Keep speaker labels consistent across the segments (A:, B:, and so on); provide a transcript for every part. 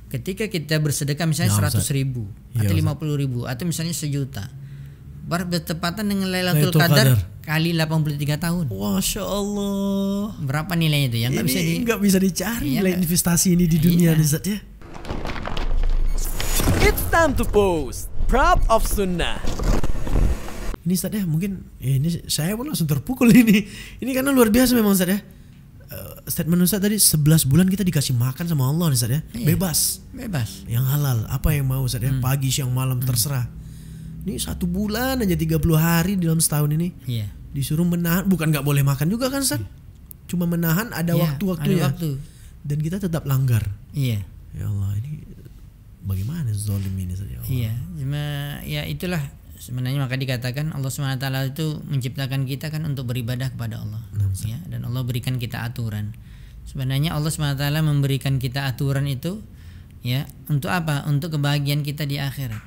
A: Ketika kita bersedekah misalnya 100.000 atau 50.000 atau misalnya 1.000.000, bertepatan dengan Lailatul Qadar kali 83 tahun.
B: Masya Allah.
A: Berapa nilainya itu? Yang
B: nggak bisa dicari nilai investasi ini di dunia nih Ustaz ya.
C: It's time to post. Proud of Sunnah.
B: Ini Ustaz ya, mungkin ini saya pun langsung terpukul ini. Ini karena luar biasa memang Ustaz ya. Statement Ustaz tadi 11 bulan kita dikasih makan sama Allah nih Ustaz ya. Bebas. Yang halal, apa yang mau Ustaz ya. Pagi, siang, malam terserah. Ini 1 bulan aja 30 hari dalam setahun ini. Disuruh menahan, bukan nggak boleh makan juga kan Ustaz. Cuma menahan ada waktu-waktunya. Dan kita tetap langgar. Ya Allah, ini bagaimana zalim ini Ustaz ya Allah.
A: Cuma ya itulah sebenarnya maka dikatakan Allah SWT itu menciptakan kita kan untuk beribadah kepada Allah. Dan Allah berikan kita aturan. Sebenarnya Allah SWT memberikan kita aturan itu untuk apa? Untuk kebahagiaan kita di akhirat.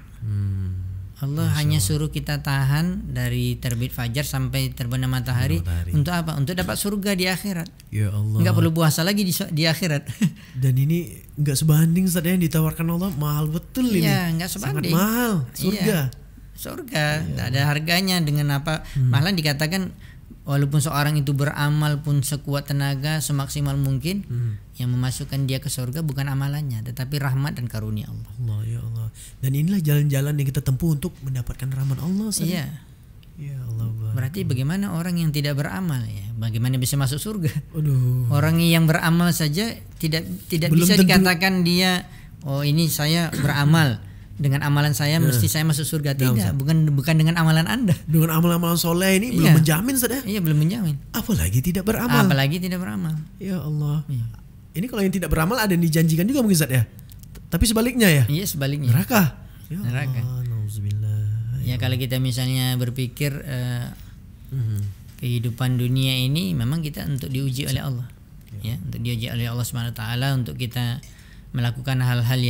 A: Allah hanya suruh kita tahan dari terbit fajar sampai terbenam matahari. Untuk apa? Untuk dapat surga di akhirat.
B: Ya Allah.
A: Enggak perlu puasa lagi di akhirat.
B: Dan ini enggak sebanding Ustaz yang ditawarkan Allah, mahal betul ini.
A: Iya, enggak sebanding.
B: Sangat mahal surga.
A: Surga tidak ada harganya dengan apa. Malah dikatakan walaupun seorang itu beramal pun sekuat tenaga semaksimal mungkin, yang memasukkan dia ke surga bukan amalannya tetapi rahmat dan karunia Allah.
B: Ya Allah. Dan inilah jalan-jalan yang kita tempuh untuk mendapatkan rahmat Allah. Ya Allah.
A: Berarti bagaimana orang yang tidak beramal bagaimana bisa masuk surga?
B: Orang
A: yang beramal saja tidak bisa dikatakan dia ini saya beramal. Dengan amalan saya mesti saya masuk surga. Tidak, bukan dengan amalan Anda.
B: Dengan amalan-amalan soleh ini belum menjamin saja.
A: Belum menjamin.
B: Apalagi tidak beramal. Ya Allah. Ini kalau yang tidak beramal ada yang dijanjikan juga mungkin Ustaz ya. Tapi sebaliknya ya.
A: Iya, sebaliknya.
B: Neraka.
A: Neraka. Ya kalau kita misalnya berpikir kehidupan dunia ini memang kita untuk diuji oleh Allah. Untuk diuji oleh Allah SWT untuk kita melakukan hal-hal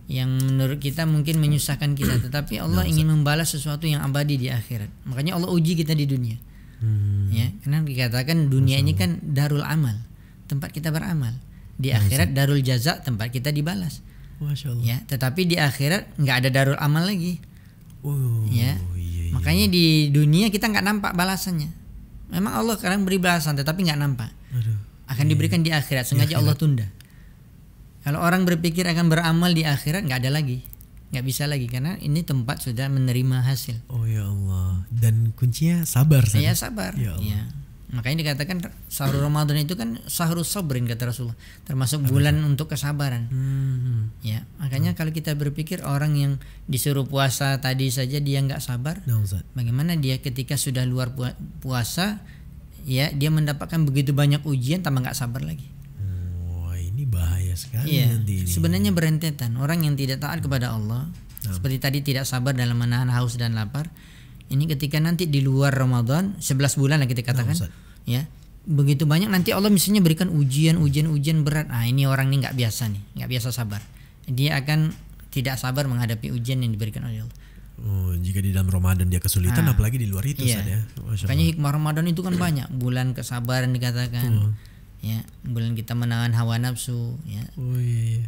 A: yang menurut kita mungkin menyusahkan kita, tetapi Allah ingin membalas sesuatu yang abadi di akhirat. Makanya Allah uji kita di dunia. Karena dikatakan dunia ini kan darul amal, tempat kita beramal. Di akhirat darul jaza, tempat kita dibalas.
B: Masya Allah.
A: Tetapi di akhirat nggak ada darul amal lagi. Makanya di dunia kita nggak nampak balasannya. Memang Allah kadang beri balasan, tetapi nggak nampak. Akan diberikan di akhirat, sengaja Allah tunda. Kalau orang berpikir akan beramal di akhirat nggak ada lagi, nggak bisa lagi karena ini tempat sudah menerima hasil.
B: Ya Allah. Dan kuncinya sabar.
A: Sabar. Makanya dikatakan sahur Ramadan itu kan sahrus sabrin kata Rasulullah, termasuk bulan untuk kesabaran. Makanya kalau kita berpikir orang yang disuruh puasa tadi saja dia nggak sabar, bagaimana dia ketika sudah luar puasa, dia mendapatkan begitu banyak ujian tambah nggak sabar lagi.
B: Ini bahaya sekali nanti ini.
A: Sebenarnya berentetan. Orang yang tidak taat kepada Allah, seperti tadi tidak sabar dalam menahan haus dan lapar. Ini ketika nanti di luar Ramadan 11 bulan lah kita katakan, begitu banyak nanti Allah misalnya berikan ujian berat. Ini orang ini nggak biasa nih, nggak biasa sabar. Dia akan tidak sabar menghadapi ujian yang diberikan oleh Allah.
B: Jika di dalam Ramadan dia kesulitan, apalagi di luar itu ya.
A: Makanya hikmah Ramadan itu kan banyak. Bulan kesabaran dikatakan. Bulan kita menahan hawa nafsu.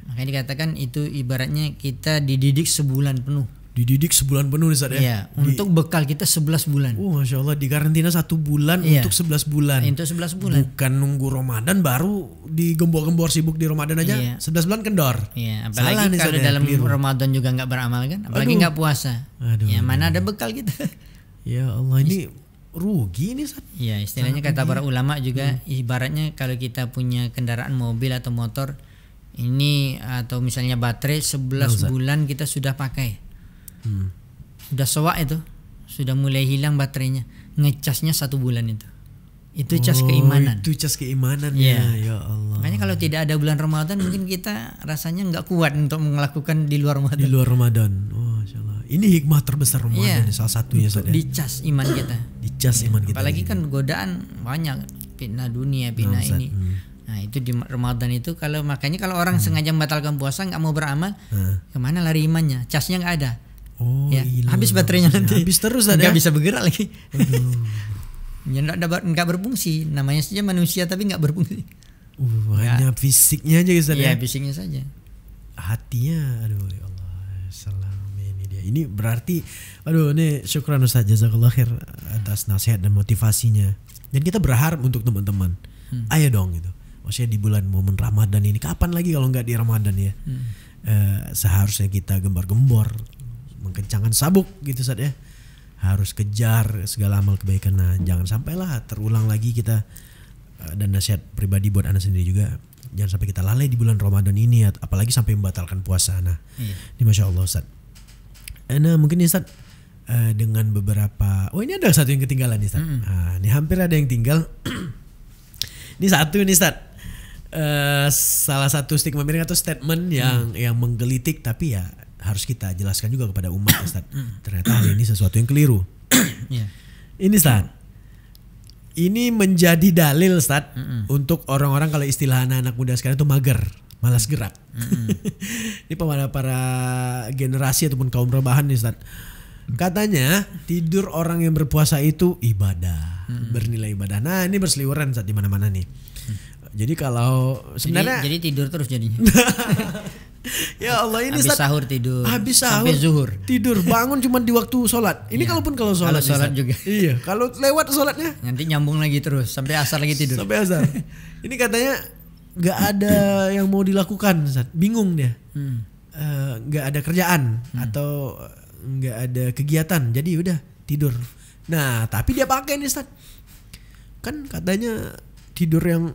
A: Makanya dikatakan itu ibaratnya kita dididik sebulan penuh.
B: Ustaz ya.
A: Untuk bekal kita 11 bulan.
B: Masya Allah, di karantina 1 bulan untuk 11 bulan.
A: Untuk 11 bulan.
B: Bukan nunggu Ramadan baru digembor-gembor sibuk di Ramadan aja. 11 bulan kendor.
A: Apalagi kalau dalam Ramadan juga nggak beramal kan, apalagi nggak puasa. Mana ada bekal kita.
B: Ya Allah, ini rugi nih Ustaz.
A: Istilahnya kata para ulama juga ibaratnya kalau kita punya kendaraan mobil atau motor ini atau misalnya baterai 11 bulan kita sudah pakai. Sudah soak itu, sudah mulai hilang baterainya. Ngecasnya 1 bulan itu. Itu cas keimanan.
B: Itu cas keimanan ya Allah.
A: Makanya kalau tidak ada bulan Ramadan mungkin kita rasanya nggak kuat untuk melakukan di luar Ramadan.
B: Di luar Ramadan. Masya Allah. Ini hikmah terbesar Ramadan salah satunya Ustaz.
A: Dicas iman kita.
B: Dicas iman kita.
A: Apalagi kan godaan banyak, fitnah dunia, fitnah ini. Nah itu di Ramadan itu makanya kalau orang sengaja membatalkan puasa nggak mau beramal, kemana lari imannya? Casnya nggak ada. Habis baterainya nanti.
B: Habis terus
A: nggak bisa bergerak lagi. Nggak berfungsi. Namanya saja manusia tapi nggak berfungsi.
B: Hanya fisiknya aja Ustaz ya.
A: Fisiknya saja.
B: hatinya, aduh ya Allah, salam ini dia. Ini berarti, aduh ini syukran Ustaz, jazakallah khair atas nasihat dan motivasinya. Dan kita berharap untuk teman-teman, ayo dong gitu. Maksudnya di bulan momen Ramadan ini, kapan lagi kalau nggak di Ramadan ya? Seharusnya kita gembar-gembor, mengkencangkan sabuk gitu Ustaz ya. Harus kejar segala amal kebaikan. Nah, jangan sampailah terulang lagi kita, dan nasihat pribadi buat Anda sendiri juga. Jangan sampai kita lalai di bulan Ramadan ini, apalagi sampai membatalkan puasa. Nah, ini Masya Allah Ustaz. Nah mungkin Ustaz, dengan beberapa, ini ada satu yang ketinggalan nih Ustaz. Nah, ini hampir ada yang tinggal. Ini satu nih Ustaz. Salah satu stigma miring atau statement yang menggelitik, tapi ya harus kita jelaskan juga kepada umat Ustaz. Ternyata ini sesuatu yang keliru. Ini Ustaz, ini menjadi dalil Ustaz untuk orang-orang, kalau istilah anak-anak muda sekarang itu mager, malas gerak. Ini para generasi ataupun kaum rebahan nih Ustaz. Katanya tidur orang yang berpuasa itu ibadah, bernilai ibadah. Nah ini berseliweran Ustaz di mana-mana nih. Jadi kalau sebenarnya
A: jadi tidur terus jadinya.
B: Ya Allah, ini
A: habis sahur tidur,
B: habis sahur
A: sampai zuhur
B: tidur, bangun cuma di waktu sholat. Ini kalaupun kalau sholat
A: juga.
B: Iya, kalau lewat sholatnya
A: nanti nyambung lagi terus sampai asar lagi tidur.
B: Sampai asar. Ini katanya nggak ada yang mau dilakukan, Ustaz. Bingung dia. Nggak ada kerjaan atau nggak ada kegiatan, jadi udah tidur. Nah, tapi dia pakai nih Ustaz. Kan katanya tidur yang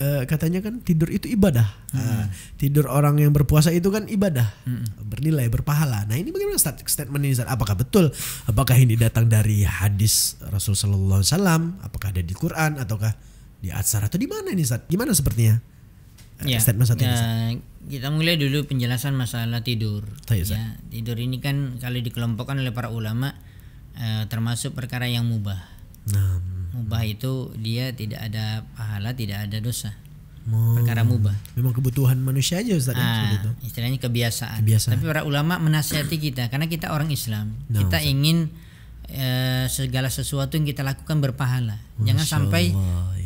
B: katanya kan tidur itu ibadah. Tidur orang yang berpuasa itu kan ibadah, bernilai, berpahala. Nah ini bagaimana statement ini Ustaz? Apakah betul? Apakah ini datang dari hadis Rasul Sallallahu Alaihi Wasallam? Apakah ada di Quran ataukah di Atsar atau di mana ini Ustaz? Gimana sepertinya? Statement satu ini.
A: Kita mulai dulu penjelasan masalah tidur. Ya, tidur ini kan kalau dikelompokkan oleh para ulama termasuk perkara yang mubah. Mubah itu dia tidak ada pahala, tidak ada dosa. Perkara mubah.
B: Memang kebutuhan manusia aja Ustaz.
A: Istilahnya kebiasaan. Tapi para ulama menasihati kita karena kita orang Islam. Kita ingin segala sesuatu yang kita lakukan berpahala. Jangan sampai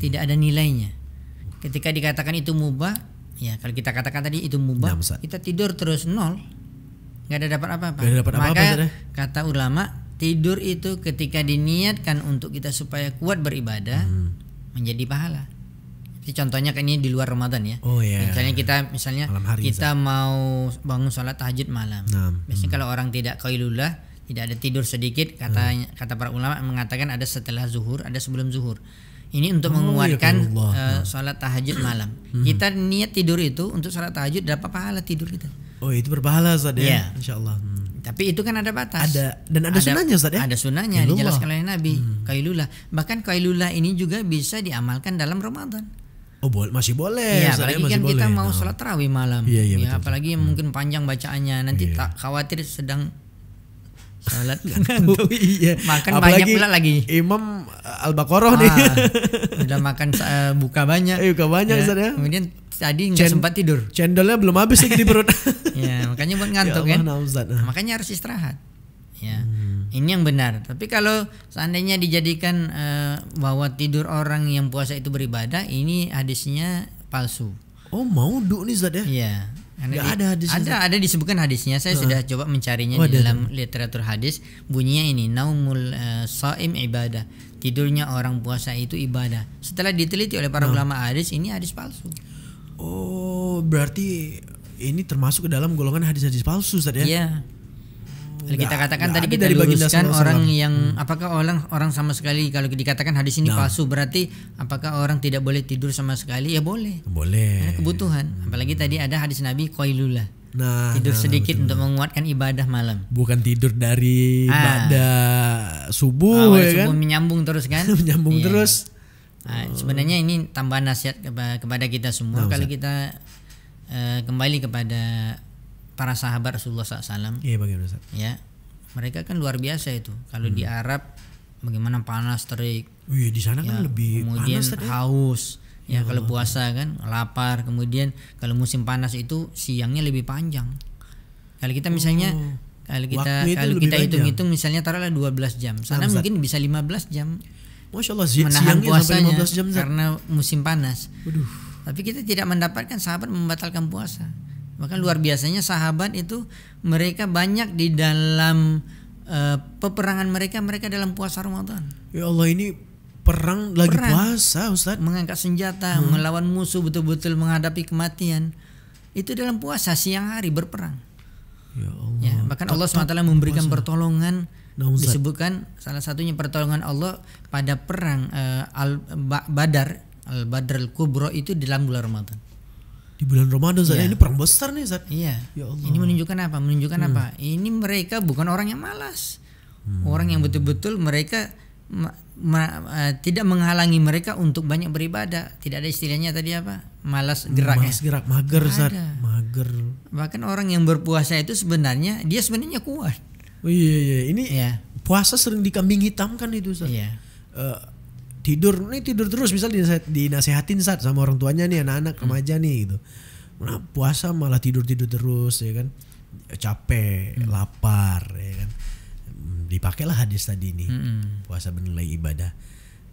A: tidak ada nilainya. Ketika dikatakan itu mubah, ya kalau kita katakan tadi itu mubah, kita tidur terus nol, nggak ada dapat apa-apa. Maka kata ulama, tidur itu ketika diniatkan untuk kita supaya kuat beribadah, menjadi pahala. Jadi contohnya kan ini di luar Ramadan ya. Misalnya kita mau bangun sholat tahajud malam. Biasanya kalau orang tidak qailulah, tidak ada tidur sedikit, kata para ulama mengatakan ada setelah zuhur, ada sebelum zuhur. Ini untuk menguatkan sholat tahajud malam. Kita niat tidur itu untuk sholat tahajud, dapat pahala tidur kita.
B: Oh itu berpahala Ustaz ya, insyaallah.
A: Tapi itu kan ada batas.
B: Dan ada sunahnya Ustaz ya?
A: Ada sunahnya, dijelaskan oleh Nabi. Qailulah. Bahkan qailulah ini juga bisa diamalkan dalam Ramadan.
B: Oh masih boleh.
A: Iya, apalagi kan kita mau sholat tarawih malam.
B: Betul,
A: apalagi mungkin panjang bacaannya, nanti tak khawatir sedang sholat ngantuk. Makan apalagi banyak pula lagi.
B: Imam Al-Baqarah nih.
A: Udah makan buka banyak.
B: Buka banyak Ustaz ya.
A: Kemudian tadi nggak sempat tidur.
B: Cendolnya belum habis lagi di perut.
A: Ya, makanya buat ngantuk kan. Makanya harus istirahat. Ya. Ini yang benar. Tapi kalau seandainya dijadikan bahwa tidur orang yang puasa itu beribadah, ini hadisnya palsu.
B: Oh, maudhu nih Ustaz ya?
A: Iya.
B: Nggak ada hadisnya.
A: Ada disebutkan hadisnya. Saya sudah coba mencarinya di dalam literatur hadis. Bunyinya ini, naumul shaim ibadah. Tidurnya orang puasa itu ibadah. Setelah diteliti oleh para ulama hadis, ini hadis palsu.
B: Oh, berarti ini termasuk ke dalam golongan hadis-hadis palsu Ustaz ya?
A: Iya. Kita katakan tadi kita luruskan orang yang apakah orang sama sekali kalau dikatakan hadis ini palsu, berarti apakah orang tidak boleh tidur sama sekali? Ya boleh.
B: Boleh.
A: Karena kebutuhan. Apalagi tadi ada hadis Nabi qailulah. Tidur sedikit untuk menguatkan ibadah malam.
B: Bukan tidur dari pada subuh ya kan?
A: Subuh menyambung terus kan?
B: Menyambung terus.
A: Sebenarnya ini tambahan nasihat kepada kita semua. Kalau kita kembali kepada para sahabat Rasulullah SAW.
B: Iya, bagaimana Ustaz?
A: Ya, mereka kan luar biasa itu. Kalau di Arab bagaimana panas terik.
B: Wih, di sana kan lebih
A: kemudian
B: panas tadi.
A: Haus. Ya, kalau puasa kan lapar. Kemudian kalau musim panas itu siangnya lebih panjang. Kalau kita misalnya kalau kita hitung-hitung misalnya taruhlah 12 jam. Sana mungkin bisa 15 jam.
B: Masya Allah,
A: menahan puasanya
B: sampai 15 jam
A: karena musim panas.
B: Waduh.
A: Tapi kita tidak mendapatkan sahabat membatalkan puasa. Bahkan luar biasanya sahabat itu mereka banyak di dalam peperangan mereka dalam puasa Ramadan.
B: Ya Allah, ini perang lagi puasa Ustaz.
A: Mengangkat senjata, melawan musuh, betul-betul menghadapi kematian. Itu dalam puasa, siang hari berperang.
B: Ya Allah.
A: Ya, bahkan Allah SWT memberikan pertolongan.
B: Nah,
A: disebutkan salah satunya pertolongan Allah pada perang Al-Badr Al-Kubra itu di dalam bulan Ramadan.
B: Di bulan Ramadan Ustaz. Ini perang besar nih Ustaz.
A: Iya.
B: Ya Allah.
A: Ini menunjukkan apa? Menunjukkan apa? Ini mereka bukan orang yang malas. Orang yang betul-betul mereka tidak menghalangi mereka untuk banyak beribadah. Tidak ada istilahnya tadi apa? Malas gerak.
B: Malas gerak, mager Ustaz. Mager.
A: Bahkan orang yang berpuasa itu sebenarnya kuat.
B: Oh iya. Ini puasa sering dikambing hitamkan itu Ustaz.
A: Iya.
B: Tidur terus, misal dinasehatin Ustaz sama orang tuanya nih, anak-anak remaja nih gitu. Nah, puasa malah tidur terus ya kan. Capek, lapar ya kan. Dipakailah hadis tadi nih. Puasa bernilai ibadah.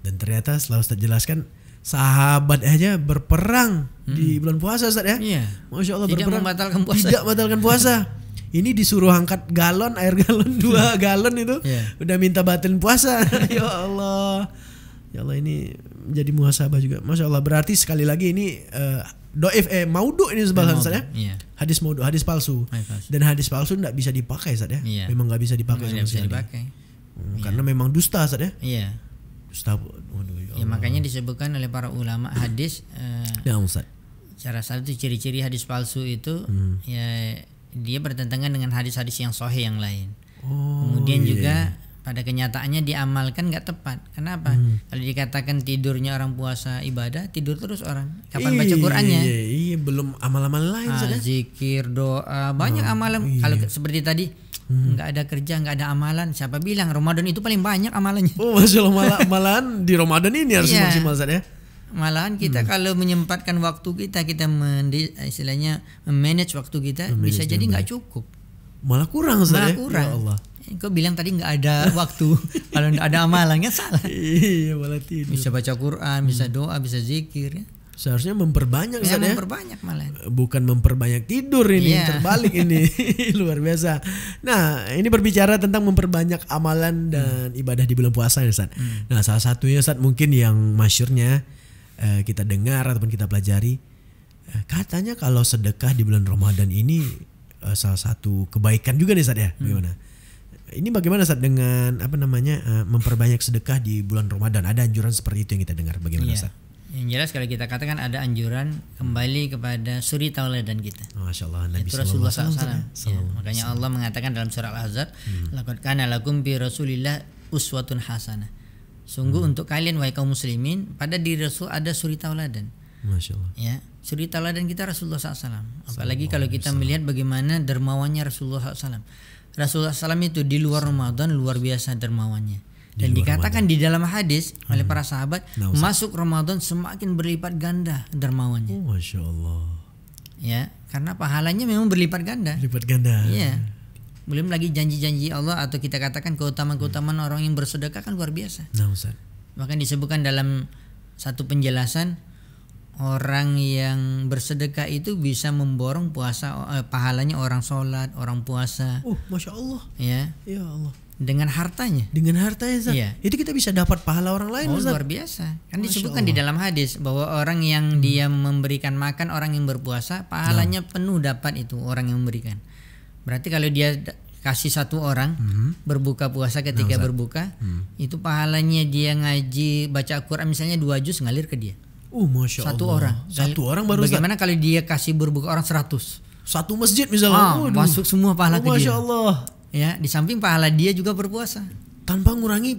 B: Dan ternyata setelah Ustaz jelaskan, sahabat aja berperang di bulan puasa Ustaz ya.
A: Iya.
B: Masya Allah,
A: tidak
B: berperang.
A: Tidak
B: membatalkan puasa. Ini disuruh angkat air galon 2 galon itu, udah minta batalin puasa. Ya Allah. Ya Allah, ini menjadi muhasabah juga. Masya Allah, berarti sekali lagi ini maudhu ini sebagian Ustaz ya.
A: Iya.
B: Hadis maudhu, hadis palsu. Dan hadis palsu tidak bisa dipakai Ustaz ya.
A: Iya.
B: Memang nggak bisa dipakai sama sekali. Karena memang dusta Ustaz ya.
A: Iya.
B: Dusta. Waduh, ya
A: Allah. Makanya disebutkan oleh para ulama hadis.
B: Ya Ustaz.
A: Cara satu ciri-ciri hadis palsu itu ya dia bertentangan dengan hadis-hadis yang sahih yang lain. Kemudian juga pada kenyataannya diamalkan nggak tepat. Kenapa? Kalau dikatakan tidurnya orang puasa ibadah, tidur terus orang. Kapan baca Qur'annya?
B: Iya, belum amal-amal lain saja.
A: Zikir, doa, banyak amalan. Kalau seperti tadi nggak ada kerja, nggak ada amalan. Siapa bilang Ramadan itu paling banyak amalannya?
B: Oh, Masya Allah, malahan di Ramadan ini harus maksimal saja.
A: Malahan kita kalau menyempatkan waktu kita istilahnya manage waktu kita, bisa jadi nggak cukup.
B: Malah kurang Ustaz.
A: Malah kurang. Ya Allah. Kau bilang tadi nggak ada waktu. Kalau nggak ada amalannya salah.
B: Iya, malah tidur.
A: Bisa baca Quran, bisa doa, bisa zikir ya.
B: Seharusnya memperbanyak Ustaz ya.
A: Memperbanyak malah.
B: Bukan memperbanyak tidur ini, terbalik ini. Luar biasa. Nah, ini berbicara tentang memperbanyak amalan dan ibadah di bulan puasa ya Ustaz. Nah, salah satunya Ustaz mungkin yang masyhurnya kita dengar ataupun kita pelajari, katanya kalau sedekah di bulan Ramadan ini salah satu kebaikan juga nih Ustaz ya. Bagaimana? Ini bagaimana Ustaz dengan memperbanyak sedekah di bulan Ramadan? Ada anjuran seperti itu yang kita dengar, bagaimana Ustaz?
A: Yang jelas kalau kita katakan ada anjuran kembali kepada suri tauladan kita.
B: Masya Allah, Nabi
A: Rasulullah SAW. Makanya Allah mengatakan dalam surah Al-Ahzab, laqad kana lakum bi Rasulillah uswatun hasanah. Sungguh untuk kalian wahai kaum muslimin, pada diri Rasul ada suri tauladan.
B: Masya Allah.
A: Ya, suri tauladan kita Rasulullah SAW. Apalagi kalau kita melihat bagaimana dermawannya Rasulullah SAW. Rasulullah SAW itu di luar Ramadan luar biasa dermawannya. Dan dikatakan di dalam hadis oleh para sahabat, masuk Ramadan semakin berlipat ganda dermawannya.
B: Oh, Masya Allah.
A: Ya, karena pahalanya memang berlipat ganda.
B: Berlipat ganda.
A: Iya. Belum lagi janji-janji Allah atau kita katakan keutamaan-keutamaan orang yang bersedekah kan luar biasa.
B: Nah, Ustaz.
A: Bahkan disebutkan dalam satu penjelasan, orang yang bersedekah itu bisa memborong pahalanya orang sholat, orang puasa.
B: Masya Allah.
A: Ya.
B: Ya Allah.
A: Dengan hartanya.
B: Dengan hartanya Ustaz.
A: Iya.
B: Itu kita bisa dapat pahala orang lain Ustaz.
A: Luar biasa. Kan disebutkan di dalam hadis bahwa orang yang dia memberikan makan orang yang berpuasa, pahalanya penuh dapat itu orang yang memberikan. Berarti kalau dia kasih satu orang berbuka puasa ketika berbuka, itu pahalanya dia ngaji baca Al-Quran misalnya 2 juz ngalir ke dia.
B: Masya Allah. Satu orang baru.
A: Bagaimana kalau dia kasih berbuka orang 100?
B: Satu masjid misalnya.
A: Masuk semua pahala ke dia.
B: Masya Allah.
A: Ya, di samping pahala dia juga berpuasa.
B: Tanpa mengurangi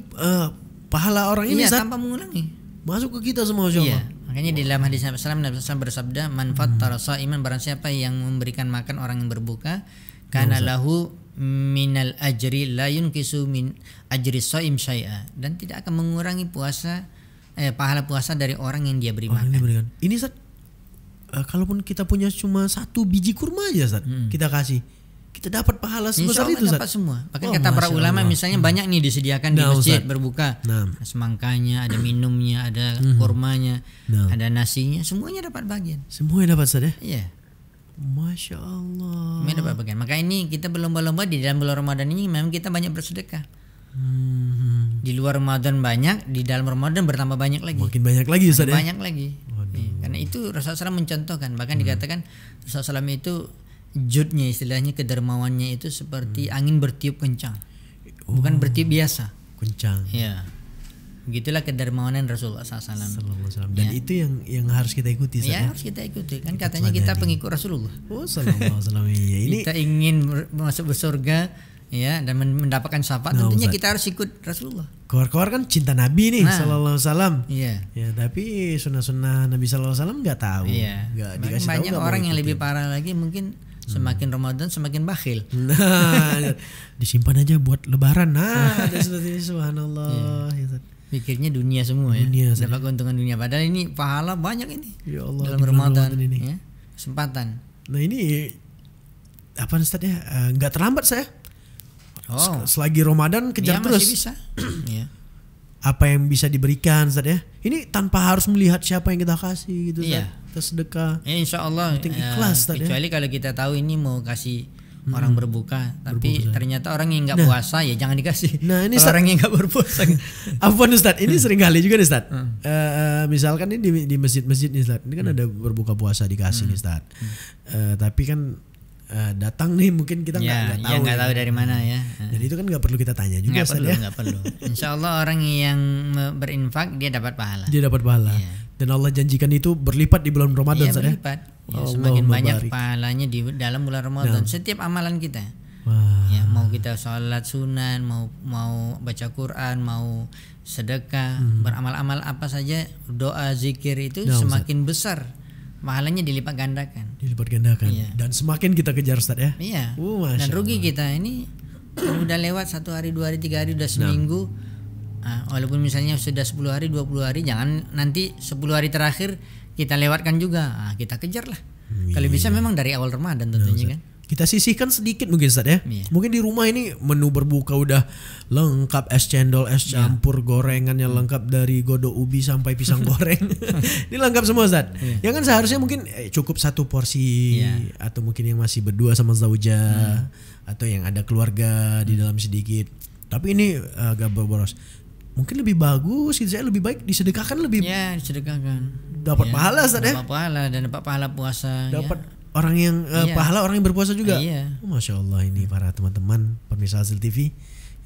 B: pahala orang ini.
A: Iya, tanpa mengurangi.
B: Masuk ke kita semua Masya Allah.
A: Makanya di dalam hadis Nabi SAW bersabda, man fattara sha'iman, barang siapa yang memberikan makan orang yang berbuka, kana lahu minal ajri la yunkisu min ajri sha'im syai'a, dan tidak akan mengurangi pahala puasa dari orang yang dia beri makan.
B: Ini Ustaz, kalaupun kita punya cuma 1 biji kurma aja Ustaz, kita kasih, kita dapat pahala sebesar itu Ustaz.
A: Dapat semua. Bahkan kata para ulama misalnya banyak nih disediakan di masjid Ustaz. Berbuka. Semangkanya, ada minumnya, ada kurmanya, ada nasinya, semuanya dapat bagian.
B: Semuanya dapat Ustaz ya?
A: Iya.
B: Masya Allah.
A: Ini ada bagian. Maka ini kita berlomba-lomba di dalam bulan Ramadan ini memang kita banyak bersedekah. Di luar Ramadan banyak, di dalam Ramadan bertambah banyak lagi.
B: Makin banyak lagi Ustaz ya.
A: Banyak lagi. Karena itu Rasulullah SAW mencontohkan, bahkan dikatakan Rasulullah SAW itu judnya, istilahnya kedermawannya itu seperti angin bertiup kencang, bukan bertiup biasa.
B: Kencang.
A: Ya, begitulah kedermawanan Rasulullah SAW.
B: Dan itu yang harus kita ikuti.
A: Ya, harus kita ikuti. Kan katanya kita pengikut Rasulullah.
B: Oh, sallallahu alaihi wasallam. Ini
A: kita ingin masuk surga, ya, dan mendapatkan syafaat, tentunya kita harus ikut Rasulullah.
B: Keluar-keluar kan cinta Nabi nih, sallallahu alaihi wasallam.
A: Iya.
B: Ya, tapi sunnah-sunnah Nabi sallallahu alaihi wasallam nggak tahu.
A: Iya.
B: Dikasih
A: banyak
B: tahu,
A: orang yang lebih parah lagi, mungkin semakin Ramadan semakin bakhil.
B: Nah, disimpan aja buat lebaran. Nah, ada seperti ini, subhanallah.
A: Ya. Pikirnya dunia semua,
B: dunia,
A: ya. Dapat keuntungan dunia, padahal ini pahala banyak ini.
B: Ya Allah,
A: dalam Ramadan ini. Ya, kesempatan.
B: Nah, ini apa Ustaz ya? Nggak terlambat saya.
A: Oh.
B: Selagi Ramadan kejar terus.
A: Masih bisa. Ya.
B: Apa yang bisa diberikan Ustaz ya? Ini tanpa harus melihat siapa yang kita kasih gitu Ustaz. Kita sedekah.
A: Ya, insya Allah
B: ikhlas,
A: kecuali kalau kita tahu ini mau kasih orang berbuka, tapi ternyata orang yang nggak puasa, ya jangan dikasih.
B: Nah, ini
A: orang yang nggak berpuasa.
B: Apapun Ustaz, ini sering kali juga nih Ustaz. Misalkan ini di masjid-masjid nih Ustaz, ini kan ada berbuka puasa dikasih nih Ustaz. Tapi kan datang nih mungkin kita nggak tahu.
A: Nggak tahu dari mana ya.
B: Jadi itu kan nggak perlu kita tanya juga Ustaz ya.
A: Nggak perlu. Insya Allah orang yang berinfak dia dapat pahala.
B: Dia dapat pahala. Dan Allah janjikan itu berlipat di bulan Ramadan Ustaz ya.
A: Berlipat. Ya, semakin banyak pahalanya di dalam bulan Ramadan. Setiap amalan kita. Ya, mau kita sholat sunan, mau baca Quran, mau sedekah, beramal-amal apa saja, doa, zikir itu semakin besar pahalanya dilipat gandakan.
B: Iya. Dan semakin kita kejar Ustaz ya.
A: Iya. Dan rugi kita ini udah lewat 1 hari, 2 hari, 3 hari, udah seminggu. Walaupun misalnya sudah 10 hari, 20 hari, jangan nanti 10 hari terakhir kita lewatkan juga. Kita kejar lah. Kalau bisa memang dari awal Ramadan tentunya kan.
B: Kita sisihkan sedikit mungkin Ustaz ya. Mungkin di rumah ini menu berbuka udah lengkap, es cendol, es campur, gorengannya lengkap dari godok ubi sampai pisang goreng. Ini lengkap semua Ustaz. Ya kan seharusnya mungkin cukup 1 porsi atau mungkin yang masih berdua sama zauja atau yang ada keluarga di dalam sedikit. Tapi ini agak boros. Mungkin lebih bagus, saya lebih baik disedekahkan lebih.
A: Ya, disedekahkan.
B: Dapat pahala Ustaz ya.
A: Dapat pahala dan dapat pahala puasa.
B: Dapat orang yang pahala orang yang berpuasa juga.
A: Masya
B: Allah, ini para teman-teman pemirsa Hasil TV.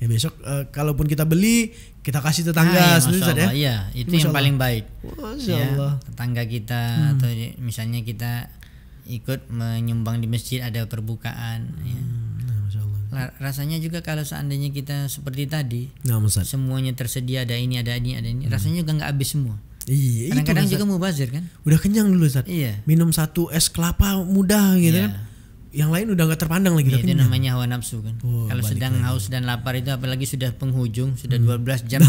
B: Ya besok kalaupun kita beli, kita kasih tetangga
A: Masya Allah, ya. Itu yang paling baik.
B: Masya Allah.
A: Tetangga kita atau misalnya kita ikut menyumbang di masjid, ada perbukaan.
B: Masya Allah.
A: Rasanya juga kalau seandainya kita seperti tadi, semuanya tersedia, ada ini, rasanya juga nggak habis semua.
B: Iya,
A: kadang-kadang juga mubazir kan.
B: Udah kenyang dulu Ustaz.
A: Iya.
B: Minum 1 es kelapa mudah gitu kan. Yang lain udah nggak terpandang lagi.
A: Itu namanya hawa nafsu kan. Kalau sedang haus dan lapar itu, apalagi sudah penghujung, sudah 12 jam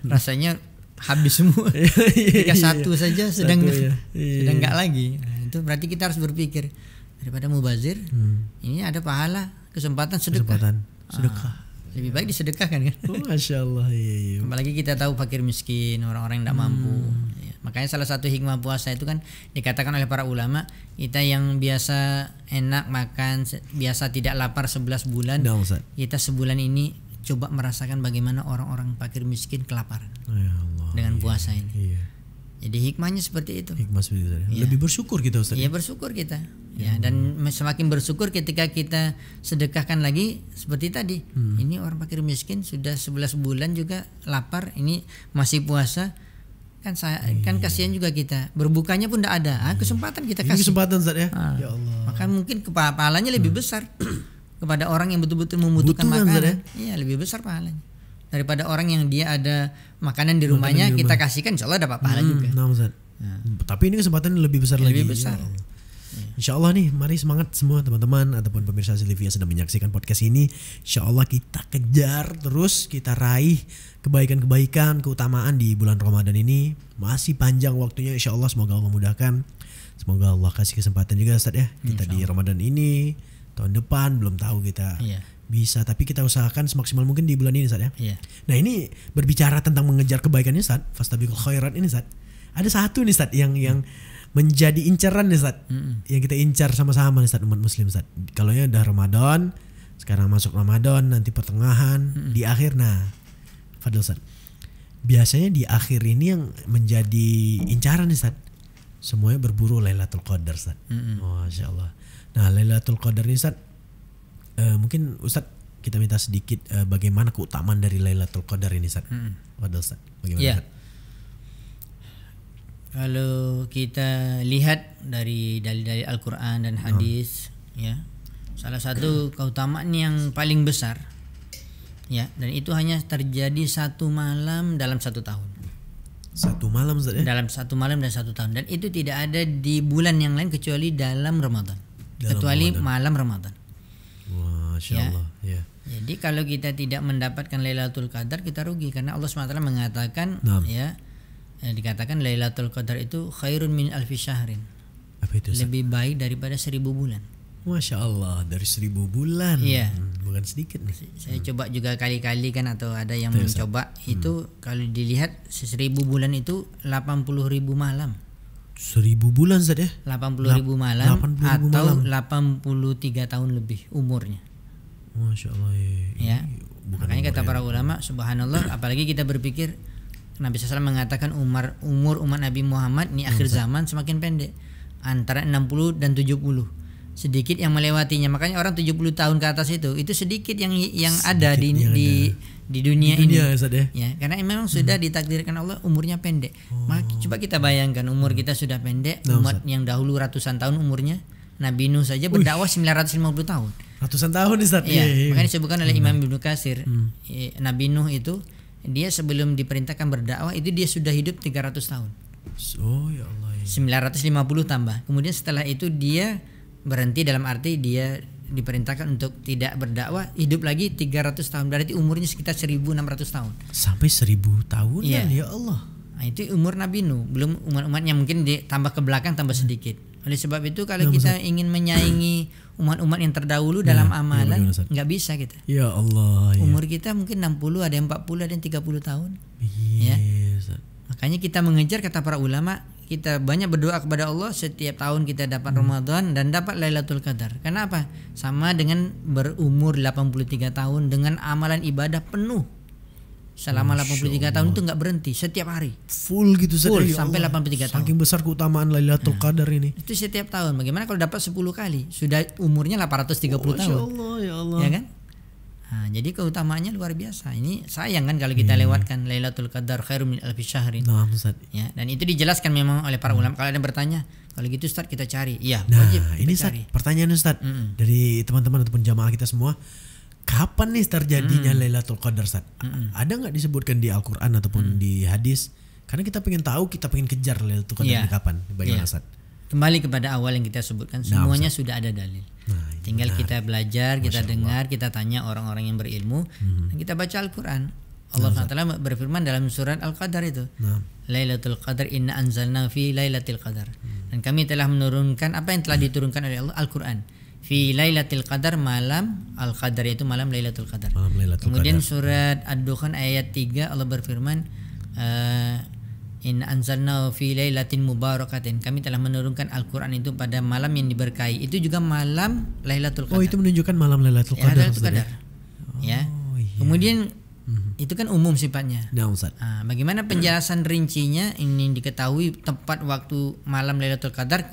A: rasanya habis semua. Ketika 1 saja sedang nggak lagi. Itu berarti kita harus berpikir, daripada mubazir, ini ada pahala, kesempatan sedekah. Lebih baik disedekahkan kan.
B: Masya Allah. Iya.
A: Apalagi kita tahu fakir miskin, orang-orang yang tidak mampu. Makanya salah satu hikmah puasa itu kan dikatakan oleh para ulama, kita yang biasa enak makan, biasa tidak lapar 11 bulan, kita sebulan ini coba merasakan bagaimana orang-orang fakir miskin kelaparan dengan puasa ini. Iya. Jadi hikmahnya seperti itu.
B: Hikmah seperti itu. Lebih bersyukur kita Ustaz.
A: Iya, bersyukur kita. Ya, dan semakin bersyukur ketika kita sedekahkan lagi seperti tadi. Ini orang fakir miskin sudah 11 bulan juga lapar, ini masih puasa. Kan kasihan juga kita. Berbukanya pun tidak ada. Kesempatan kita kasih.
B: Ini kesempatan Ustaz ya. Ya Allah.
A: Maka mungkin pahalanya lebih besar kepada orang yang betul-betul membutuhkan makanan. Iya, lebih besar pahalanya daripada orang yang dia ada makanan di rumahnya, kita kasihkan, insya Allah dapat pahala juga.
B: Tapi ini kesempatan lebih besar lagi.
A: Lebih besar.
B: Insya Allah nih, mari semangat semua teman-teman ataupun pemirsa Hasil TV yang sedang menyaksikan podcast ini. Insya Allah kita kejar terus, kita raih kebaikan-kebaikan, keutamaan di bulan Ramadan ini. Masih panjang waktunya, insya Allah. Semoga Allah mudahkan. Semoga Allah kasih kesempatan juga Ustaz ya. Kita di Ramadan ini, tahun depan belum tahu kita bisa, tapi kita usahakan semaksimal mungkin di bulan ini Ustaz ya. Nah, ini berbicara tentang mengejar kebaikannya Ustaz, fastabiqul khairat ini Ustaz. Ada satu nih Ustaz yang menjadi incaran nih Ustaz. Yang kita incar sama-sama nih Ustaz, umat muslim Ustaz. Kalau ya udah Ramadan, sekarang masuk Ramadan, nanti pertengahan, di akhir. Nah, Fadil Ustaz, biasanya di akhir ini yang menjadi incaran nih Ustaz, semuanya berburu Lailatul Qadar Ustaz. Masya Allah. Nah, Lailatul Qadar ini Ustaz, mungkin Ustaz kita minta sedikit bagaimana keutamaan dari Lailatul Qadar ini Ustaz. Fadil Ustaz, bagaimana Ustaz?
A: Kalau kita lihat dari dalil-dalil Al-Quran dan hadis, ya, salah satu keutamaan yang paling besar, ya, dan itu hanya terjadi satu malam dalam satu tahun.
B: Satu malam Ustaz, ya?
A: Dalam satu malam dan satu tahun, dan itu tidak ada di bulan yang lain kecuali dalam Ramadan, kecuali malam Ramadan.
B: Masya Allah. Ya.
A: Jadi kalau kita tidak mendapatkan Lailatul Qadar, kita rugi, karena Allah SWT mengatakan, ya, dikatakan Lailatul Qadar itu khairun min alfi syahrin.
B: Apa itu Ustaz?
A: Lebih baik daripada 1000 bulan.
B: Masya Allah, dari 1000 bulan.
A: Iya.
B: Bukan sedikit nih.
A: Saya coba juga kali-kali kan, atau ada yang mencoba itu, kalau dilihat 1000 bulan itu 80.000 malam.
B: 1000 bulan Ustaz, ya?
A: 80.000 malam
B: 80.000
A: atau
B: malam.
A: 83 tahun lebih umurnya.
B: Masya Allah.
A: Ya. Makanya kata para ulama, subhanallah, apalagi kita berpikir Nabi SAW mengatakan umur umat Nabi Muhammad ini akhir zaman semakin pendek, antara 60 dan 70. Sedikit yang melewatinya. Makanya orang 70 tahun ke atas itu sedikit yang ada di dunia ini.
B: Ustaz, ya?
A: Ya, karena memang sudah ditakdirkan Allah umurnya pendek. Maka coba kita bayangkan, umur kita sudah pendek, umat yang dahulu ratusan tahun umurnya. Nabi Nuh saja berdakwah 950 tahun.
B: Ratusan tahun Ustaz.
A: Iya, makanya disebutkan oleh Imam Ibnu Katsir, Nabi Nuh itu dia sebelum diperintahkan berdakwah itu dia sudah hidup 300 tahun.
B: Oh ya Allah.
A: 950 tambah. Kemudian setelah itu dia berhenti, dalam arti dia diperintahkan untuk tidak berdakwah, hidup lagi 300 tahun. Berarti umurnya sekitar 1600 tahun.
B: Sampai 1000 tahun ya Allah.
A: Nah, itu umur Nabi Nuh, belum umat-umatnya mungkin ditambah ke belakang tambah sedikit. Oleh sebab itu kalau kita ingin menyaingi umat-umat yang terdahulu dalam amalan, nggak bisa kita.
B: Ya Allah.
A: Umur kita mungkin 60, ada yang 40, ada yang 30 tahun.
B: Ya.
A: Makanya kita mengejar, kata para ulama, kita banyak berdoa kepada Allah setiap tahun kita dapat Ramadan dan dapat Lailatul Qadar. Karena apa? Sama dengan berumur 83 tahun dengan amalan ibadah penuh. Selama 83 tahun itu nggak berhenti, setiap hari.
B: Full gitu
A: full, sampai 83 tahun.
B: Saking besar keutamaan Lailatul Qadar ini.
A: Itu setiap tahun. Bagaimana kalau dapat 10 kali? Sudah umurnya 830 tahun.
B: Ya Allah, ya Allah.
A: Ya kan? Nah, jadi keutamaannya luar biasa. Ini sayang kan kalau kita lewatkan Lailatul Qadar khairun min alfi syahrin.
B: Nah, Ustaz.
A: Ya, dan itu dijelaskan memang oleh para ulama. Kalau ada yang bertanya, kalau gitu Ustaz kita cari. Iya,
B: nah,
A: wajib
B: ini
A: kita
B: cari. Pertanyaan Ustaz dari teman-teman ataupun jamaah kita semua. Kapan nih terjadinya Lailatul Qadar Ustaz? Ada nggak disebutkan di Al-Quran ataupun di hadis? Karena kita pengen tahu, kita pengen kejar Lailatul Qadar ini kapan? Bagaimana Ustaz?
A: Kembali kepada awal yang kita sebutkan, semuanya sudah ada dalil. Tinggal kita belajar, kita dengar, kita tanya orang-orang yang berilmu, dan kita baca Al-Quran. Allah SWT berfirman dalam surat Al-Qadar itu, Lailatul Qadar inna anzalna fi Lailatul Qadar. Dan kami telah menurunkan apa yang telah diturunkan oleh Allah, Al-Quran. Fi Lailatul Qadar, malam Al-Qadar, yaitu malam Lailatul Qadar. Kemudian surat Ad-Dukhan ayat 3 Allah berfirman, Inna anzalna fi lailatin mubarakatin. Kami telah menurunkan Al-Quran itu pada malam yang diberkahi. Itu juga malam Lailatul Qadar.
B: Oh, itu menunjukkan malam Lailatul Qadar.
A: Lailatul Qadar. Ya. Kemudian itu kan umum sifatnya.
B: Nah, Ustaz.
A: Bagaimana penjelasan rincinya ini diketahui tepat waktu malam Lailatul Qadar?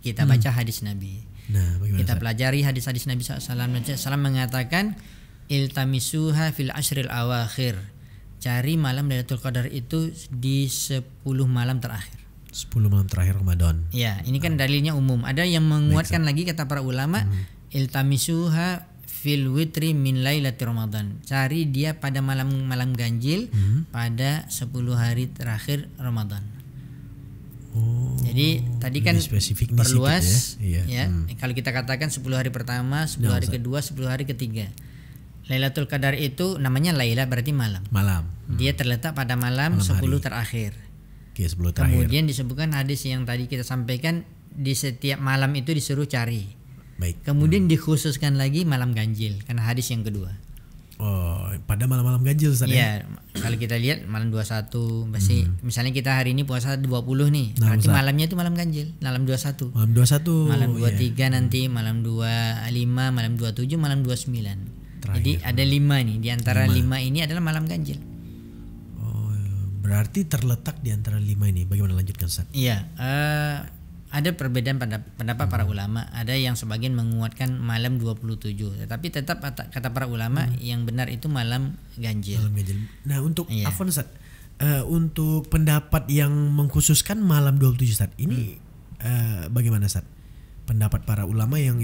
A: Kita baca hadis Nabi.
B: Nah,
A: kita pelajari hadis-hadis Nabi SAW mengatakan iltamisuha fil ashril awakhir. Cari malam Lailatul Qadar itu di 10 malam terakhir.
B: 10 malam terakhir Ramadan.
A: Ya, ini kan dalilnya umum. Ada yang menguatkan lagi kata para ulama, iltamisuha fil witri min lailatul Ramadan. Cari dia pada malam-malam ganjil pada 10 hari terakhir Ramadan.
B: Oh,
A: jadi tadi kan perluas
B: ya.
A: Kalau kita katakan 10 hari pertama, 10 hari kedua, 10 hari ketiga. Lailatul Qadar itu namanya Laila, berarti malam. Dia terletak pada malam 10 terakhir.
B: Oke, 10 terakhir.
A: Kemudian disebutkan hadis yang tadi kita sampaikan, di setiap malam itu disuruh cari.
B: Baik.
A: Kemudian dikhususkan lagi malam ganjil karena hadis yang kedua.
B: Oh, pada malam-malam ganjil Ustaz
A: Iya, kalau kita lihat malam 21 pasti misalnya kita hari ini puasa 20 nih,
B: Nah,
A: berarti
B: Ustaz.
A: malamnya itu malam ganjil, malam 21.
B: Malam 21.
A: Malam
B: iya.
A: 23 nanti, malam 25, malam 27, malam 29.
B: Terakhir.
A: Jadi ada 5 nih, di antara 5 ini adalah malam ganjil.
B: Oh, berarti terletak di antara 5 ini. Bagaimana lanjutkan Ustaz?
A: Iya, ada perbedaan pendapat para ulama. Ada yang sebagian menguatkan malam 27, tetapi tetap kata para ulama yang benar itu malam ganjil.
B: Malam ganjil. Nah, untuk
A: Iya.
B: afwan Ustaz, untuk pendapat yang mengkhususkan malam 27 Ustaz, ini bagaimana Ustaz? Pendapat para ulama yang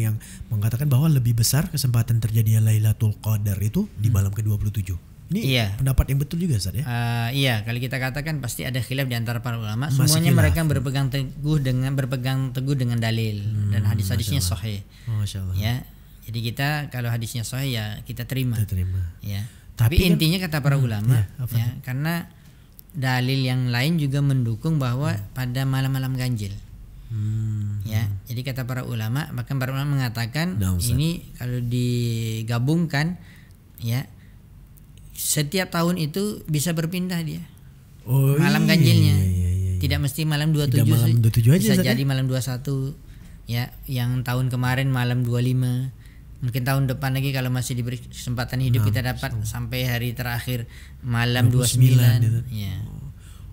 B: mengatakan bahwa lebih besar kesempatan terjadinya Lailatul Qadar itu di malam ke-27. Ini
A: Iya.
B: pendapat yang betul juga Ustaz ya?
A: Iya, kalau kita katakan pasti ada khilaf di antara para ulama.
B: Masih
A: Semuanya
B: khilaf.
A: mereka berpegang teguh dengan dalil dan hadis-hadisnya sahih.
B: Masya Allah.
A: Ya, jadi kita kalau hadisnya sahih ya kita terima.
B: Kita terima.
A: Ya.
B: Tapi
A: Tapi
B: kan-
A: intinya kata para ulama,
B: apa
A: ya, karena dalil yang lain juga mendukung bahwa pada malam-malam ganjil. Ya, jadi kata para ulama, bahkan para ulama mengatakan
B: Nah, Ustaz.
A: ini kalau digabungkan, ya, setiap tahun itu bisa berpindah dia.
B: Oh,
A: Malam
B: iya,
A: ganjilnya.
B: iya, iya.
A: Tidak mesti malam 27.
B: Tidak malam 27 aja,
A: bisa
B: Ustaz, ya?
A: jadi malam 21. Ya, yang tahun kemarin malam 25. Mungkin tahun depan lagi kalau masih diberi kesempatan hidup kita dapat sampai hari terakhir malam 29.
B: gitu.
A: Ya.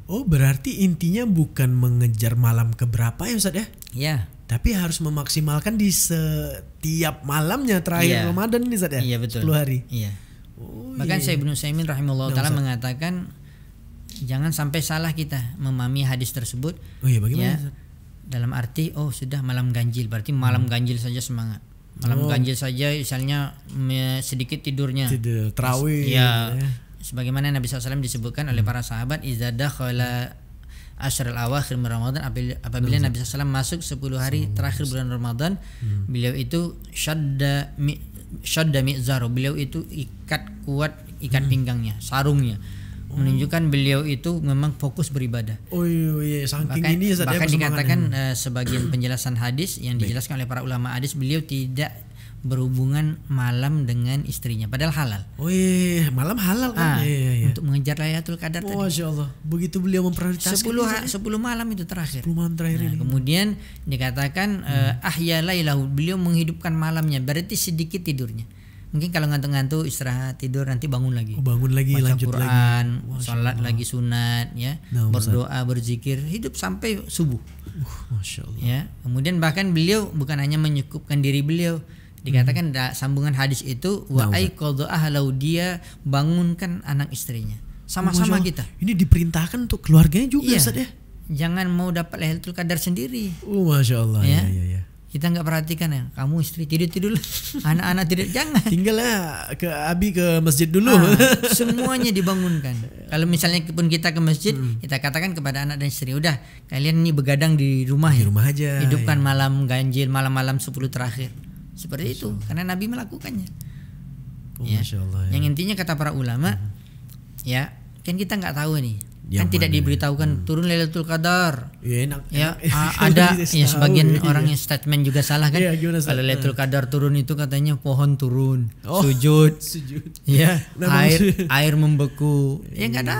B: Oh, berarti intinya bukan mengejar malam keberapa ya Ustaz ya?
A: Ya.
B: Tapi harus memaksimalkan di setiap malamnya terakhir
A: Iya.
B: Ramadan ini Ustaz ya?
A: Iya, betul.
B: 10 hari.
A: Iya.
B: Oh,
A: Bahkan
B: iya.
A: Syekh Ibnu Utsaimin rahimahullah
B: Nah,
A: taala
B: Ustaz.
A: mengatakan jangan sampai salah kita memahami hadis tersebut.
B: Oh iya, bagaimana
A: Ya,
B: Ustaz?
A: dalam arti sudah malam ganjil, berarti malam ganjil saja semangat. Malam ganjil saja misalnya sedikit tidurnya.
B: Tidur tarawih.
A: Ya,
B: ya.
A: sebagaimana Nabi SAW disebutkan oleh para sahabat, idza dakhala asyrul awakhir min Ramadan, apabila Nabi SAW masuk 10 hari terakhir bulan Ramadan, beliau itu syadda mi'zaru, beliau itu ikat kuat pinggangnya, sarungnya. Menunjukkan beliau itu memang fokus beribadah.
B: Oh iya, saking
A: Bahkan,
B: ini Ustaz ya,
A: bahkan dikatakan
B: kesemangatannya.
A: sebagian penjelasan hadis yang dijelaskan oleh para ulama hadis, beliau tidak berhubungan malam dengan istrinya padahal halal.
B: Oh iya, malam halal kan? Iya.
A: Untuk mengejar Lailatul Qadar tadi.
B: Masya Allah, begitu beliau memprioritaskan
A: 10 malam itu terakhir.
B: 10 malam terakhir ini.
A: Kemudian dikatakan ahya lailahu, beliau menghidupkan malamnya, berarti sedikit tidurnya. Mungkin kalau ngantuk-ngantuk istirahat tidur, nanti bangun lagi.
B: Oh, bangun lagi,
A: Baca
B: lanjut
A: Quran,
B: lagi.
A: sholat lagi sunat, ya,
B: Nah,
A: berdoa, berzikir, hidup sampai subuh.
B: Masya Allah.
A: Ya, kemudian bahkan beliau bukan hanya menyukupkan diri beliau, dikatakan sambungan hadis itu wa aiqadha ahlau, dia bangunkan anak istrinya. Sama-sama
B: Masya Allah.
A: kita.
B: Ini diperintahkan untuk keluarganya juga
A: Iya.
B: Ustaz ya?
A: Jangan mau dapat Lailatul Qadar sendiri.
B: Masya Allah.
A: Ya.
B: Iya.
A: Kita nggak perhatikan ya, kamu istri tidur anak-anak tidur, jangan.
B: Tinggallah ke Abi ke masjid dulu.
A: Semuanya dibangunkan. Kalau misalnya pun kita ke masjid, kita katakan kepada anak dan istri, udah kalian ini begadang di rumah
B: Di
A: ya.
B: rumah aja.
A: Hidupkan malam ganjil, malam-malam 10 terakhir. Seperti itu, karena Nabi melakukannya.
B: Oh,
A: Ya.
B: Masya Allah. Ya.
A: Yang intinya kata para ulama, ya kan kita nggak tahu nih.
B: Yang
A: Kan tidak
B: mana?
A: diberitahukan turun Lailatul Qadar.
B: Ya enak.
A: Ya,
B: enak.
A: ada
B: Kita
A: ya
B: tahu,
A: sebagian
B: iya.
A: orang yang statement juga salah kan.
B: Iya, gimana, Ustaz?
A: Kalau Lailatul Qadar turun itu katanya pohon turun,
B: Oh,
A: sujud,
B: sujud.
A: ya,
B: Nah,
A: air membeku. Ya nggak ada.